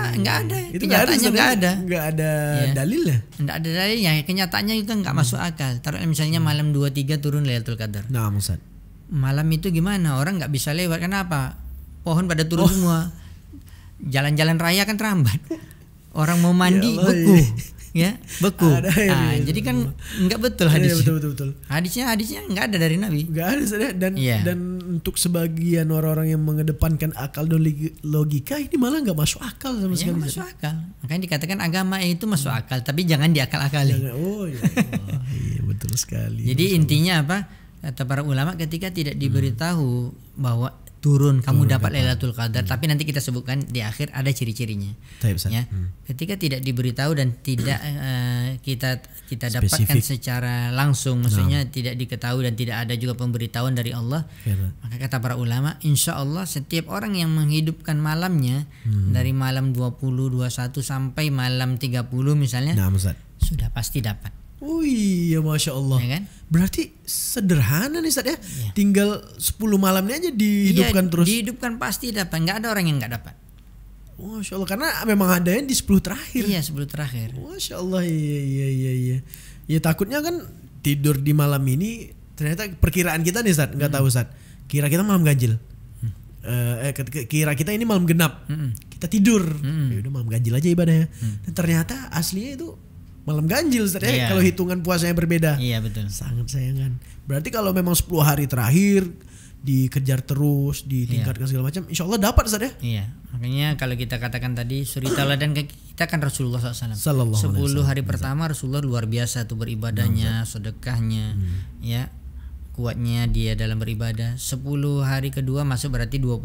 B: Itu nggak ada,
A: Kenyataannya nggak ada.
B: Nggak ada
A: Ya.
B: dalilnya.
A: Nggak ada dalilnya. Kenyataannya itu nggak masuk akal. Taruh misalnya malam 23 turun Lailatul Qadar.
B: Nah, Ustaz.
A: Malam itu gimana? Orang nggak bisa lewat. Kenapa? Pohon pada turun semua. Jalan-jalan raya kan terambat. Orang mau mandi
B: Ya Allah,
A: beku, ya beku.
B: Ada air,
A: Jadi kan nggak betul
B: Iya,
A: hadisnya.
B: betul.
A: Hadisnya nggak ada dari Nabi.
B: Nggak ada Ustaz ya.
A: Iya.
B: Dan untuk sebagian orang-orang yang mengedepankan akal dan logika ini malah nggak masuk akal sama
A: Ya,
B: sekali.
A: masuk akal. Makanya dikatakan agama itu masuk akal, tapi jangan diakal-akali.
B: Oh ya Allah. Iya, betul sekali.
A: Jadi intinya apa? Kata para ulama, ketika tidak diberitahu bahwa turun kamu dapat Lailatul Qadar, tapi nanti kita sebutkan di akhir ada ciri-cirinya.
B: Baik, Ustaz.
A: Ya, ketika tidak diberitahu dan tidak kita dapatkan
B: Spesifik.
A: secara langsung, maksudnya tidak diketahui dan tidak ada juga pemberitahuan dari Allah,
B: Ya, Pak.
A: maka kata para ulama, insya Allah setiap orang yang menghidupkan malamnya dari malam 20, 21 sampai malam 30 misalnya,
B: Nah, Ustaz.
A: sudah pasti dapat.
B: Oh iya, Masya Allah.
A: Ya kan?
B: Berarti sederhana nih Ustaz ya. Tinggal 10 malamnya aja dihidupkan terus.
A: Dihidupkan pasti dapat, nggak ada orang yang nggak dapat.
B: Masya Allah, karena memang adanya di 10 terakhir.
A: Iya, 10 terakhir.
B: Masya Allah, iya. Ya takutnya kan tidur di malam ini, ternyata perkiraan kita nih Ustaz, nggak tahu Ustaz. Kira kita malam ganjil. Kira kita ini malam genap. Kita tidur. Ya udah malam ganjil aja ibadahnya. Dan ternyata aslinya itu malam ganjil Ustaz ya. Kalau hitungan puasanya berbeda.
A: Iya, betul.
B: Sangat sayangkan. Berarti kalau memang 10 hari terakhir dikejar terus, ditingkatkan segala macam, insya Allah dapat Ustaz ya.
A: Iya, makanya kalau kita katakan tadi suri tauladan kita kan Rasulullah SAW. 10 hari pertama Rasulullah luar biasa tuh beribadahnya, sedekahnya, ya, kuatnya dia dalam beribadah. 10 hari kedua masuk berarti 20,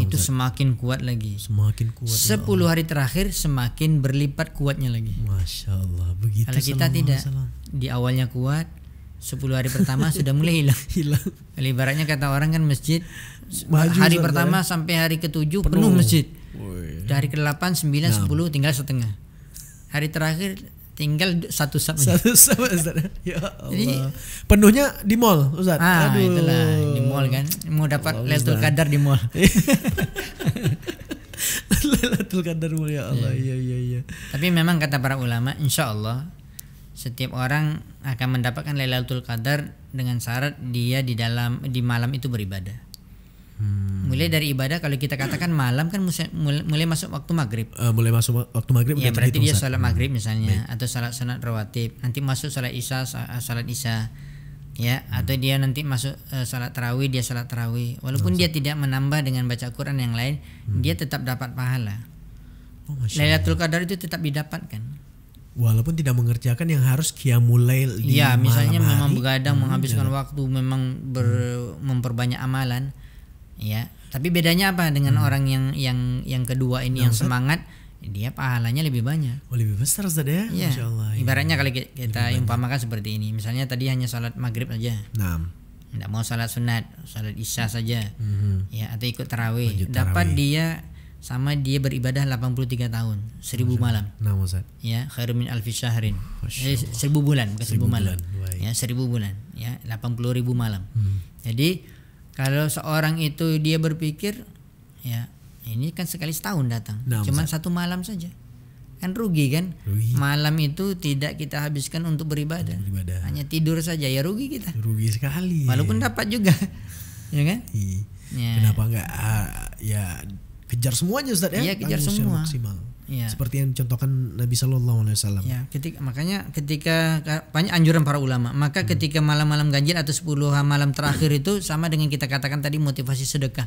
A: itu Ustaz, semakin kuat lagi. Semakin kuat. 10 hari terakhir semakin berlipat kuatnya lagi.
B: Masya Allah, begitu.
A: Kalau kita tidak, di awalnya kuat, 10 hari pertama sudah mulai hilang. Kalau ibaratnya kata orang kan masjid hari pertama sampai hari ke-7 penuh masjid. Dari ke-8, 9, 10 tinggal setengah. Hari terakhir tinggal satu sab.
B: Ya Allah. Jadi, penuhnya di mall Ustaz.
A: Itulah di mall kan. Mau dapat Lailatul Qadar di mall.
B: Lailatul Qadar mall, ya Allah. Iya. Tapi
A: memang kata para ulama, insya Allah setiap orang akan mendapatkan Lailatul Qadar dengan syarat dia di malam itu beribadah. Mulai dari ibadah, kalau kita katakan malam kan mulai masuk waktu maghrib.
B: Mulai masuk waktu maghrib.
A: Ya berarti dia sholat maghrib misalnya, atau sholat sunat rawatib. Nanti masuk sholat isya, ya, atau dia nanti masuk sholat tarawih, dia sholat tarawih. Walaupun dia tidak menambah dengan baca Quran yang lain, dia tetap dapat pahala. Lailatul Qadar itu tetap didapatkan.
B: Walaupun tidak mengerjakan yang harus qiyamul lail di malam hari.
A: Misalnya memang begadang, menghabiskan waktu, memang memperbanyak amalan, ya. Tapi bedanya apa dengan orang yang kedua ini, yang semangat, dia pahalanya lebih banyak.
B: Lebih besar Ustaz ya.
A: Masya Allah. Ibaratnya kalau kita umpamakan seperti ini, misalnya tadi hanya salat maghrib saja. Tidak mau salat sunat, salat isya saja, ya, atau ikut tarawih, dapat dia sama dia beribadah 83 tahun, 1000 malam. Ya, khairun min alfi syahrin. 1000 bulan, bukan 1000 malam. Ya, 1000 bulan, ya, 80.000 malam. Jadi kalau seorang itu dia berpikir, ya, ini kan sekali setahun datang, cuman satu malam saja. Kan rugi kan? Malam itu tidak kita habiskan untuk beribadah. Hanya tidur saja, ya rugi kita.
B: Rugi sekali.
A: Walaupun dapat juga. Ya kan?
B: Kenapa enggak ya kejar semuanya Ustaz ya?
A: Iya, kejar semua
B: maksimal. Ya. Seperti yang contohkan Nabi Sallallahu Alaihi Wasallam.
A: Ya, ketika banyak anjuran para ulama, maka ketika malam-malam ganjil atau 10 malam terakhir itu sama dengan kita katakan tadi motivasi sedekah.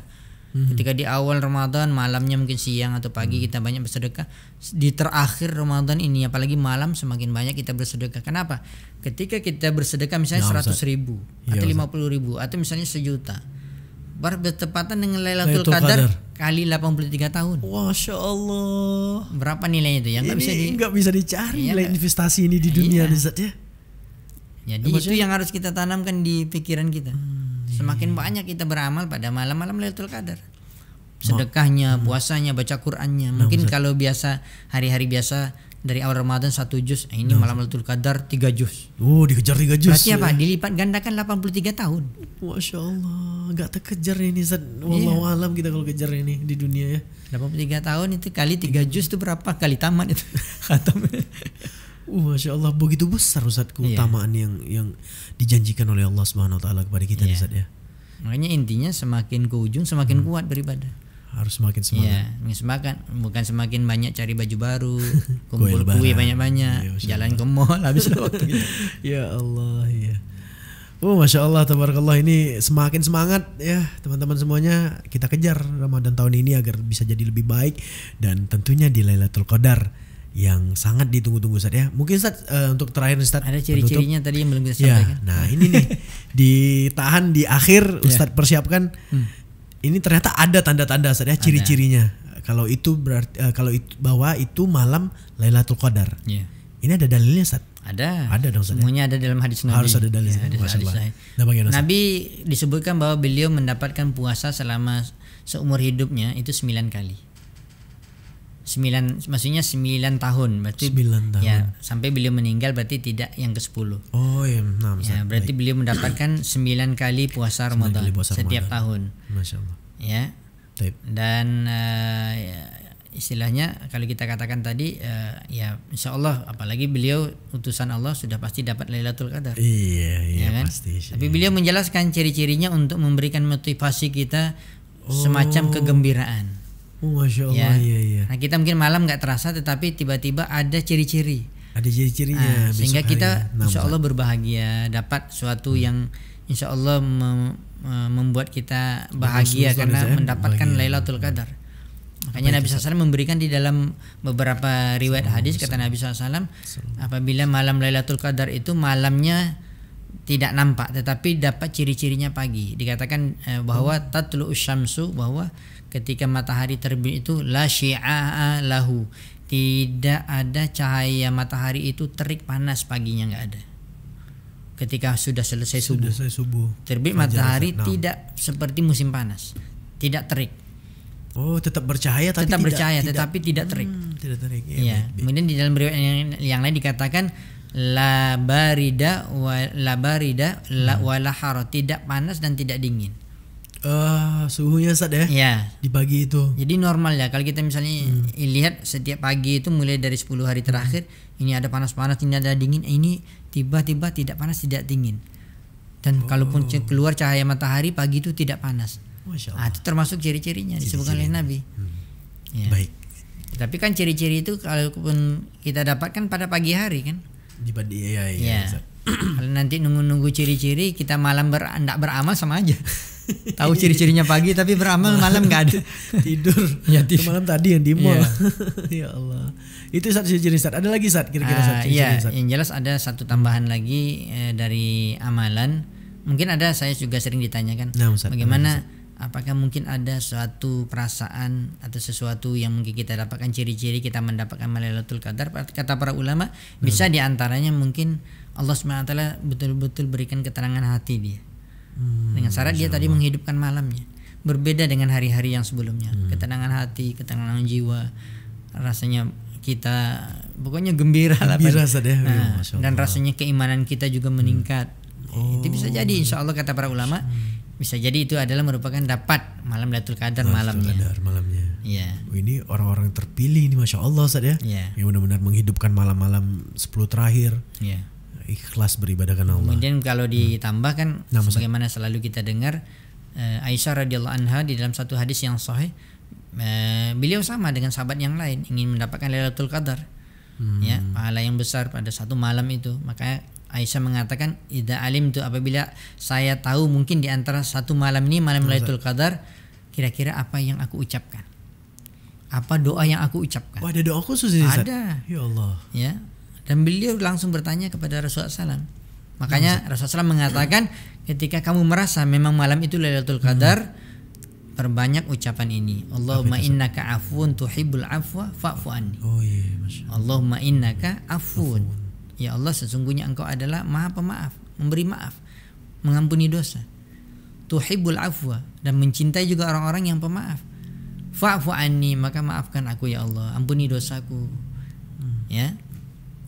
A: Ketika di awal Ramadan malamnya mungkin siang atau pagi kita banyak bersedekah, di terakhir Ramadan ini apalagi malam semakin banyak kita bersedekah. Kenapa? Ketika kita bersedekah misalnya 100.000 atau 50.000 atau misalnya 1 juta, bertepatan dengan Lailatul Qadar kali 83 tahun.
B: Masya Allah.
A: Berapa nilainya itu? Yang
B: nggak bisa dicari nilai investasi ini di dunia nih Zat ya.
A: Jadi itu yang harus kita tanamkan di pikiran kita. Semakin banyak kita beramal pada malam-malam Lailatul Qadar, sedekahnya, puasanya, baca Qur'annya. Mungkin kalau biasa hari-hari biasa dari awal Ramadan 1 juz, ini malam Lailatul Qadar 3 juz.
B: Dikejar 3 juz.
A: Berarti apa? Dilipat gandakan 83 tahun.
B: Masya Allah, nggak terkejar ini Zat. Wallahu alam kita kalau kejar ini di dunia ya.
A: 83 tahun itu kali 3 juz itu berapa kali tamat itu? Khatam.
B: Masya Allah, begitu besar Ustaz keutamaan yang dijanjikan oleh Allah Subhanahu Wa Taala kepada kita Ustaz ya.
A: Makanya intinya semakin ke ujung semakin kuat beribadah.
B: Harus semakin semangat.
A: Semangat, bukan semakin banyak cari baju baru, kumpul kue banyak-banyak, jalan ke mall habis waktu gitu.
B: Ya Allah, ya. Masya Allah, tabarakallah, ini semakin semangat ya teman-teman semuanya, kita kejar Ramadan tahun ini agar bisa jadi lebih baik, dan tentunya di Lailatul Qadar yang sangat ditunggu-tunggu Ustaz ya. Mungkin Ustaz untuk terakhir Ustaz, ada
A: ciri-cirinya tadi yang belum kita sampaikan.
B: Nah ini nih ditahan di akhir Ustaz persiapkan. Ini ternyata ada tanda-tanda Ustaz ya, ciri-cirinya. Kalau itu berarti bahwa itu malam Lailatul Qadar. Ini ada dalilnya Ustaz?
A: Ada
B: dong Ustaz.
A: Semuanya ada dalam hadis Nabi.
B: Harus ada dalilnya.
A: Nabi disebutkan bahwa beliau mendapatkan puasa selama seumur hidupnya itu 9 kali. maksudnya 9 tahun berarti
B: 9 tahun.
A: ya, sampai beliau meninggal berarti tidak yang ke-10.
B: Oh iya, nah,
A: Ya, berarti beliau mendapatkan 9 kali puasa Ramadan setiap tahun.
B: Masya Allah.
A: Ya.
B: Baik.
A: Dan ya, istilahnya kalau kita katakan tadi ya insya Allah, apalagi beliau utusan Allah, sudah pasti dapat Lailatul Qadar.
B: Iya
A: ya kan?
B: pasti.
A: Tapi beliau menjelaskan ciri-cirinya untuk memberikan motivasi kita semacam kegembiraan.
B: Masya Allah. Iya.
A: Nah, kita mungkin malam nggak terasa, tetapi tiba-tiba ada ciri-ciri.
B: Ada ciri-cirinya.
A: Sehingga kita insya Allah berbahagia, dapat suatu yang insya Allah membuat kita bahagia karena mendapatkan Lailatul Qadar. Makanya Nabi SAW memberikan di dalam beberapa riwayat hadis, kata Nabi SAW, apabila malam Lailatul Qadar itu malamnya tidak nampak tetapi dapat ciri-cirinya pagi. Dikatakan bahwa tatlu'us syamsu, bahwa ketika matahari terbit itu la syi'a lahu, tidak ada cahaya matahari itu terik panas paginya, nggak ada. Ketika sudah selesai subuh terbit matahari tidak seperti musim panas, tidak terik.
B: Oh, tetap bercahaya tapi
A: tetapi tidak terik.
B: Tidak terik.
A: Ya. Kemudian di dalam riwayat yang lain dikatakan la barida wala hara, tidak panas dan tidak dingin.
B: Suhunya Ustaz ya?
A: Ya.
B: Di pagi itu.
A: Jadi normal ya, kalau kita misalnya lihat setiap pagi itu mulai dari 10 hari terakhir, ini ada panas-panas, ini ada dingin, ini tiba-tiba tidak panas, tidak dingin. Dan kalaupun keluar cahaya matahari pagi itu tidak panas.
B: Masya Allah.
A: Itu termasuk ciri-cirinya disebutkan oleh Nabi. Ya.
B: Baik.
A: Tapi kan ciri-ciri itu kalaupun kita dapatkan pada pagi hari kan.
B: Iya.
A: Kalau nanti nunggu ciri-ciri, kita malam tidak beramal sama aja. Tahu ciri-cirinya pagi tapi beramal malam nggak ada.
B: Tidur.
A: Ya, tidur.
B: Malam tadi yang di mall. Ya Allah. Itu satu ciri Ustaz. Ada lagi Ustaz kira-kira satu ciri Ustaz?
A: Yang jelas ada satu tambahan lagi dari amalan. Mungkin ada, saya juga sering ditanyakan, bagaimana, apakah mungkin ada suatu perasaan atau sesuatu yang mungkin kita dapatkan ciri-ciri kita mendapatkan Lailatul Qadar. Kata para ulama, bisa diantaranya mungkin Allah SWT betul-betul berikan keterangan hati dia. Dengan syarat dia tadi menghidupkan malamnya, berbeda dengan hari-hari yang sebelumnya. Ketenangan hati, ketenangan jiwa, rasanya kita pokoknya gembira lah. Dan rasanya keimanan kita juga meningkat. Itu bisa jadi insya Allah, kata para ulama, bisa jadi itu adalah merupakan dapat malam Lailatul Qadar malamnya. Ya.
B: Ini orang-orang yang terpilih ini, Masya Allah Ustaz ya. Yang benar-benar menghidupkan malam-malam 10 terakhir. Ikhlas beribadah karena Allah.
A: Kemudian kalau ditambahkan, sebagaimana selalu kita dengar, Aisyah radhiyallahu anha di dalam satu hadis yang sahih, beliau sama dengan sahabat yang lain ingin mendapatkan Lailatul Qadar, ya, pahala yang besar pada satu malam itu. Maka Aisyah mengatakan, idza alimtu, apabila saya tahu mungkin di antara satu malam ini malam Lailatul Qadar, kira-kira apa yang aku ucapkan, apa doa yang aku ucapkan.
B: Ada doa khusus ini?
A: Ada.
B: Ya Allah.
A: Ya. Dan beliau langsung bertanya kepada Rasulullah SAW. Makanya Rasulullah SAW mengatakan, ketika kamu merasa memang malam itu Lailatul Qadar, perbanyak ucapan ini. Allahumma innaka afun tuhibbul afwa fa'fu anni. Allahumma innaka afun. Ya Allah, sesungguhnya Engkau adalah Maha Pemaaf, memberi maaf, mengampuni dosa. Tuhibbul afwa, dan mencintai juga orang-orang yang pemaaf. Fa'fu anni, maka maafkan aku ya Allah, ampuni dosaku. Ya.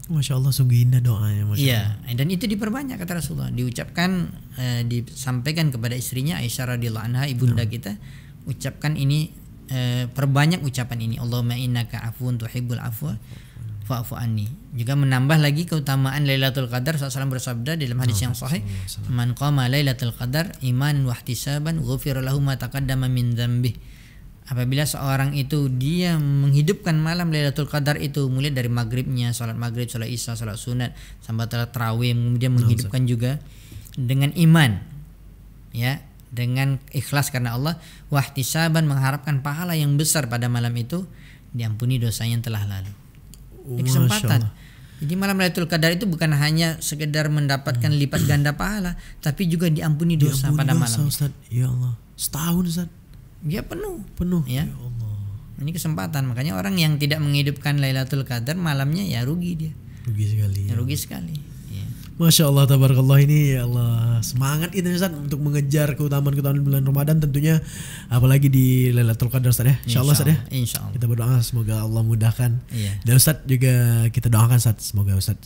B: Masya Allah, sungguh indah doanya.
A: Iya, dan itu diperbanyak kata Rasulullah, diucapkan, disampaikan kepada istrinya Aisyah radhiyallahu anha, ibunda kita, ucapkan ini, perbanyak ucapan ini. Allahumma innaka afun tuhibbul afwa fa'fu anni. Juga menambah lagi keutamaan Lailatul Qadar. Rasulullah bersabda dalam hadis yang sahih, man qama Lailatul Qadar imanan wa ihtisaban ghufira lahu ma taqaddama min dzambihi. Apabila seorang itu dia menghidupkan malam Lailatul Qadar itu, mulai dari maghribnya, salat maghrib, salat isya, salat sunat, sampai salat tarawih, kemudian menghidupkan juga dengan iman, ya, dengan ikhlas karena Allah, wahtisaban, mengharapkan pahala yang besar pada malam itu, diampuni dosa yang telah lalu. Ini kesempatan. Jadi malam Lailatul Qadar itu bukan hanya sekedar mendapatkan lipat ganda pahala, tapi juga diampuni dosa pada malam.
B: Ustaz. Ya Allah, setahun Ustaz.
A: Dia penuh
B: Ya
A: ya.
B: Allah.
A: Ini kesempatan. Makanya orang yang tidak menghidupkan Lailatul Qadar malamnya, ya rugi dia.
B: Rugi sekali.
A: Rugi sekali. Ya.
B: Masya Allah, tabarakallah, ini ya Allah semangat itu Ustaz untuk mengejar keutamaan bulan Ramadan tentunya, apalagi di Lailatul Qadar Ustaz ya. Insyaallah Ustaz ya.
A: Insyaallah.
B: Kita berdoa semoga Allah mudahkan.
A: Iya.
B: Dan Ustaz juga kita doakan Ustaz, semoga Ustaz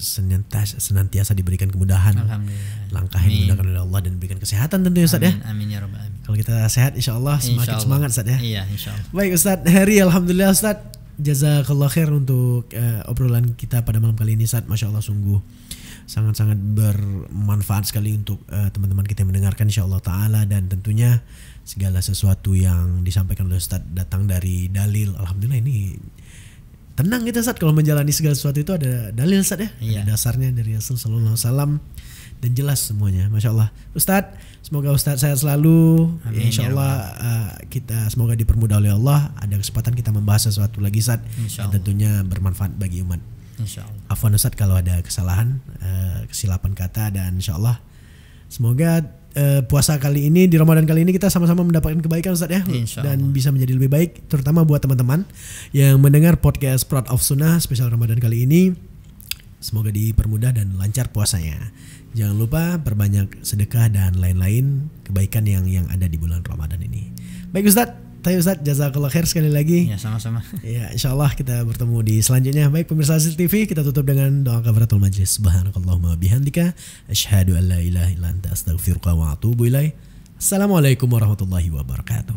B: senantiasa diberikan kemudahan.
A: Alhamdulillah.
B: Langkah yang dimudahkan oleh Allah dan diberikan kesehatan tentunya Ustaz ya.
A: Amin ya rabbal alamin.
B: Kalau kita sehat insyaallah semakin semangat Ustaz ya.
A: Iya, insyaallah.
B: Baik Ustaz Heri, alhamdulillah Ustaz. Jazakallah khair untuk obrolan kita pada malam kali ini Ustaz. Masya Allah sungguh sangat-sangat bermanfaat sekali untuk teman-teman kita yang mendengarkan insyaallah ta'ala. Dan tentunya segala sesuatu yang disampaikan oleh Ustaz datang dari dalil. Alhamdulillah ini tenang kita Ustaz kalau menjalani segala sesuatu itu ada dalil Ustaz ya.
A: Iya.
B: Ada dasarnya dari Rasul sallallahu alaihi wasallam dan jelas semuanya. Masya Allah Ustaz, semoga Ustaz sehat selalu.
A: Amin,
B: insyaallah kita semoga dipermudah oleh Allah. Ada kesempatan kita membahas sesuatu lagi Ustaz yang tentunya bermanfaat bagi umat.
A: Insyaallah.
B: Afwan Ustaz kalau ada kesalahan, kesilapan kata, dan insyaallah semoga puasa kali ini di Ramadan kali ini kita sama-sama mendapatkan kebaikan Ustaz ya. Dan bisa menjadi lebih baik, terutama buat teman-teman yang mendengar podcast Proud of Sunnah spesial Ramadan kali ini. Semoga dipermudah dan lancar puasanya. Jangan lupa perbanyak sedekah dan lain-lain kebaikan yang ada di bulan Ramadan ini. Baik Ustaz, tayo Ustaz, jazakallah khair sekali lagi.
A: Ya, sama-sama.
B: Ya, insyaallah kita bertemu di selanjutnya. Baik pemirsa Hasil TV, kita tutup dengan doa kafaratul majlis. Subhanakallahumma bihamdika asyhadu an la ilaha illa anta astaghfiruka wa atubu ilaik. Assalamualaikum warahmatullahi wabarakatuh.